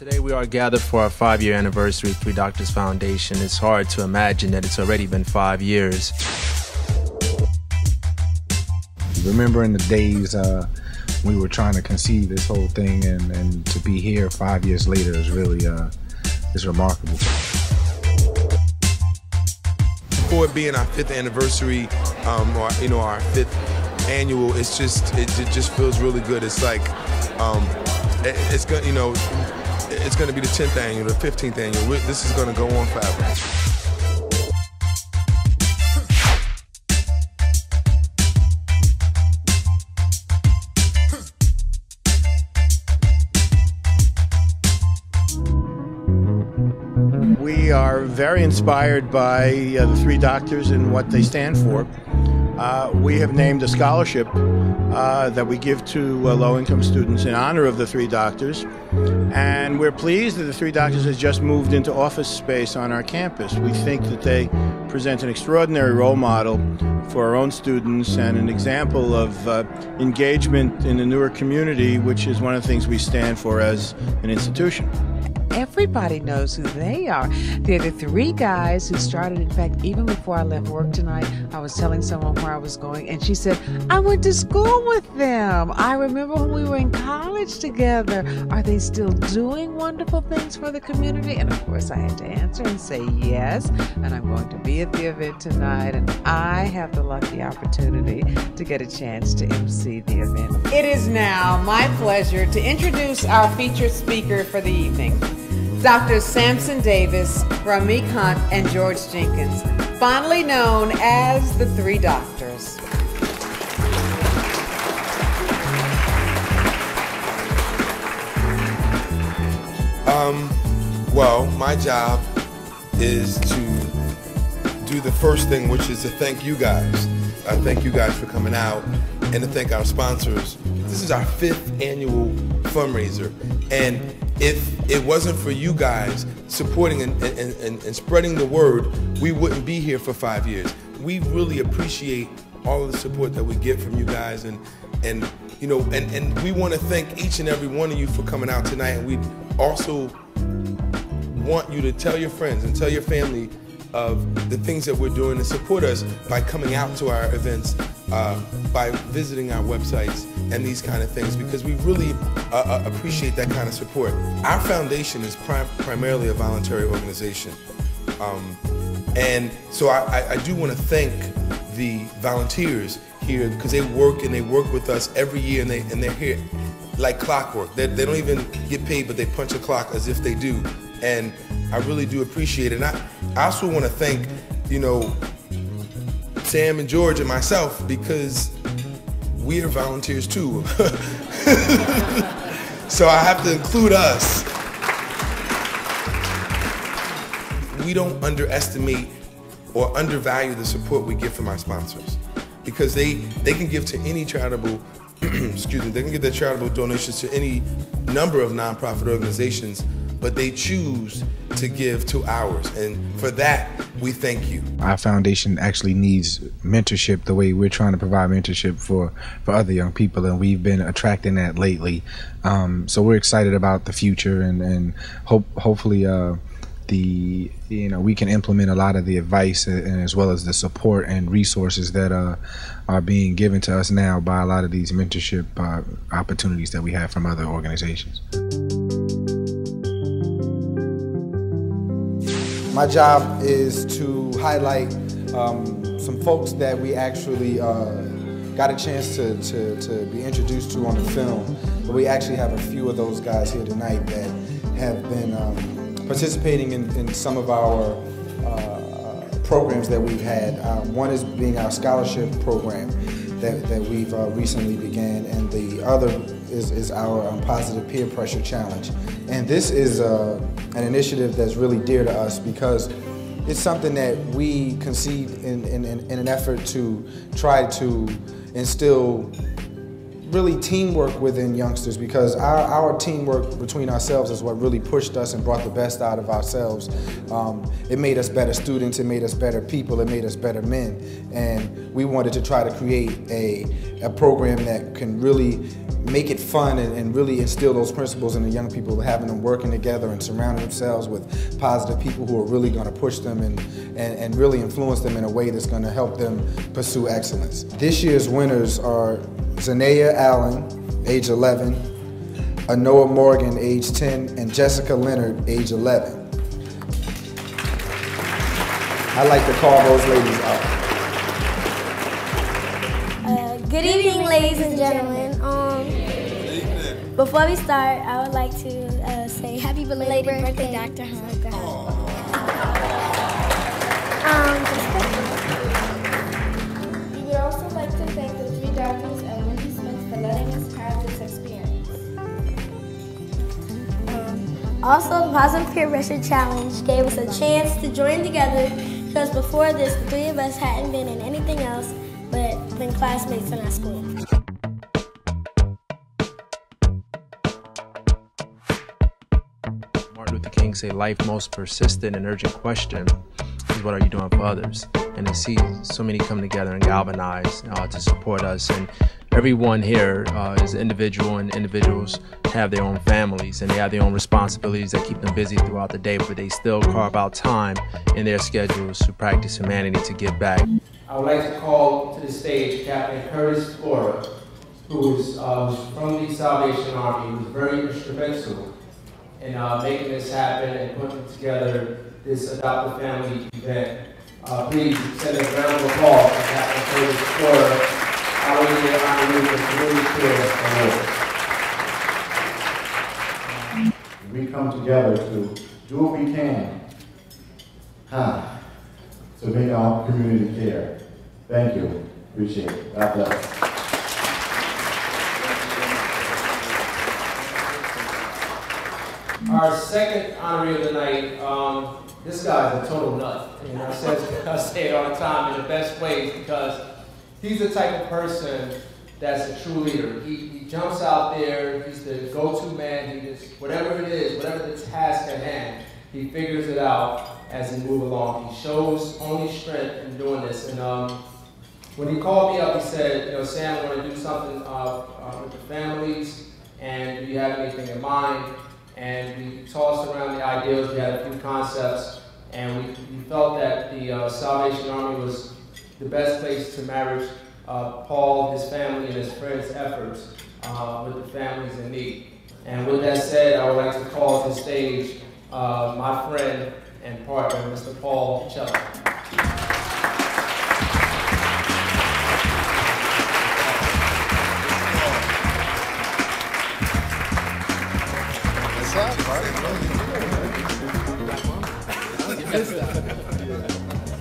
Today we are gathered for our 5-year anniversary, Three Doctors Foundation. It's hard to imagine that it's already been 5 years. Remembering the days we were trying to conceive this whole thing, and to be here 5 years later is really is remarkable. For it being our 5th anniversary, or our 5th annual, it just feels really good. It's like it's going to be the 10th annual, the 15th annual. This is going to go on forever. We are very inspired by the Three Doctors and what they stand for. We have named a scholarship that we give to low-income students in honor of the Three Doctors. And we're pleased that the Three Doctors has just moved into office space on our campus. We think that they present an extraordinary role model for our own students and an example of engagement in the Newark community, which is one of the things we stand for as an institution. Everybody knows who they are. They're the three guys who started, in fact, even before I left work tonight, I was telling someone where I was going, and she said, I went to school with them. I remember when we were in college together. Are they still doing wonderful things for the community? And of course, I had to answer and say yes, and I'm going to be at the event tonight, and I have the lucky opportunity to get a chance to MC the event. It is now my pleasure to introduce our featured speaker for the evening. Dr. Samson Davis, Ramik Hunt, and George Jenkins, fondly known as the Three Doctors. Well, my job is to do the first thing, which is to thank you guys. I thank you guys for coming out, and to thank our sponsors. This is our 5th annual fundraiser, and if it wasn't for you guys supporting and spreading the word, we wouldn't be here for 5 years. We really appreciate all of the support that we get from you guys, and we want to thank each and every one of you for coming out tonight. And we also want you to tell your friends and tell your family of the things that we're doing to support us by coming out to our events, by visiting our websites and these kind of things, because we really appreciate that kind of support. Our foundation is primarily a voluntary organization. And so I do want to thank the volunteers here, because they work with us every year, and they're here like clockwork. They don't even get paid, but they punch a clock as if they do. And I really do appreciate it. And I also want to thank, Sam and George and myself, because we are volunteers too. So I have to include us. We don't underestimate or undervalue the support we get from our sponsors, because they can give to any charitable, excuse me, they can give their charitable donations to any number of nonprofit organizations, but they choose to give to ours, and for that, we thank you. Our foundation actually needs mentorship the way we're trying to provide mentorship for other young people, and we've been attracting that lately. So we're excited about the future, and hopefully we can implement a lot of the advice and as well as the support and resources that are being given to us now by a lot of these mentorship opportunities that we have from other organizations. My job is to highlight some folks that we actually got a chance to be introduced to on the film. But we actually have a few of those guys here tonight that have been participating in some of our programs that we've had. One is being our scholarship program that we've recently began, and the other is our Positive Peer Pressure Challenge. And this is an initiative that's really dear to us, because it's something that we conceived in an effort to try to instill really teamwork within youngsters, because our teamwork between ourselves is what really pushed us and brought the best out of ourselves. It made us better students, it made us better people, it made us better men, and we wanted to try to create a program that can really make it fun and really instill those principles in the young people, having them working together and surrounding themselves with positive people who are really going to push them and really influence them in a way that's going to help them pursue excellence. This year's winners are Zanaya Allen, age 11, Anoa Morgan, age 10, and Jessica Leonard, age 11. I'd like to call those ladies out. Good evening, ladies and gentlemen. Before we start, I would like to say happy belated birthday, Dr. Hunt. We would also like to thank the 3 doctors and Wendy Smith for letting us have this experience. Also, the Positive Peer Pressure Challenge gave us a chance to join together, because before this, the 3 of us hadn't been in anything else but been classmates in our school. Martin Luther King say life's most persistent and urgent question is, what are you doing for others? And to see so many come together and galvanize to support us. And everyone here is an individual, and individuals have their own families and they have their own responsibilities that keep them busy throughout the day, but they still carve out time in their schedules to practice humanity, to give back. I would like to call to the stage Captain Curtis Flora, who is from the Salvation Army, who was very instrumental in making this happen and putting together this Adopt a Family event. Please send a round of applause to Captain Curtis Flora, our year honoree for Community Care Award. We come together to do what we can to make our community care. Thank you. Appreciate it. God bless. Our second honoree of the night, this guy's a total nut. And I say it all the time in the best ways, because he's the type of person that's a true leader. He jumps out there, he's the go-to man, he just, whatever it is, whatever the task at hand, he figures it out as he moves along. He shows only strength in doing this. And when he called me up, he said, Sam, I want to do something with the families, and do you have anything in mind? And we tossed around the ideas, we had a few concepts, and we felt that the Salvation Army was the best place to marry Paul, his family, and his friends' efforts with the families in need. And with that said, I would like to call to the stage my friend and partner, Mr. Paul Cello.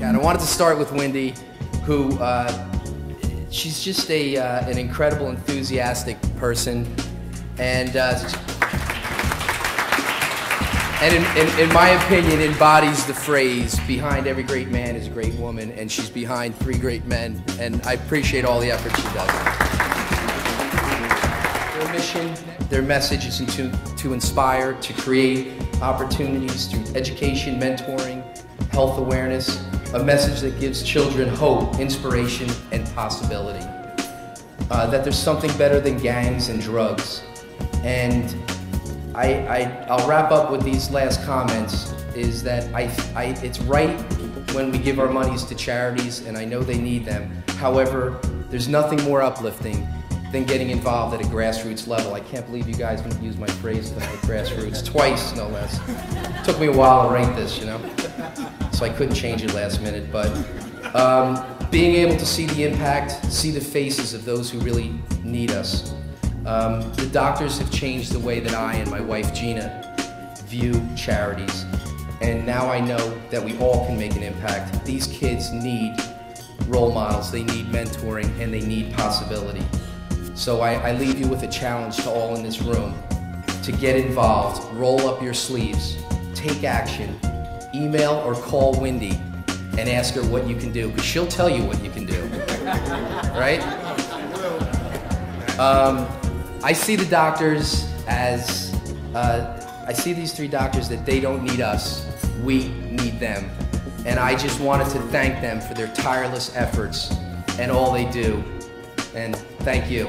And I wanted to start with Wendy, who she's just an incredible, enthusiastic person, and in my opinion, embodies the phrase, behind every great man is a great woman, and she's behind 3 great men, and I appreciate all the effort she does. Their mission, their message is to inspire, to create opportunities through education, mentoring, health awareness, a message that gives children hope, inspiration, and possibility. That there's something better than gangs and drugs. And I'll wrap up with these last comments, is that it's right when we give our monies to charities, and I know they need them. However, there's nothing more uplifting than getting involved at a grassroots level. I can't believe you guys didn't use my phrase tonight, grassroots, twice, no less. It took me a while to write this, so I couldn't change it last minute, but being able to see the impact, see the faces of those who really need us. The doctors have changed the way that I and my wife Gina view charities, and now I know that we all can make an impact. These kids need role models, they need mentoring, and they need possibility. So I leave you with a challenge to all in this room to get involved, roll up your sleeves, take action, email or call Wendy and ask her what you can do, because she'll tell you what you can do, right? I see the doctors as, I see these 3 doctors that they don't need us, we need them. And I just wanted to thank them for their tireless efforts and all they do. And thank you.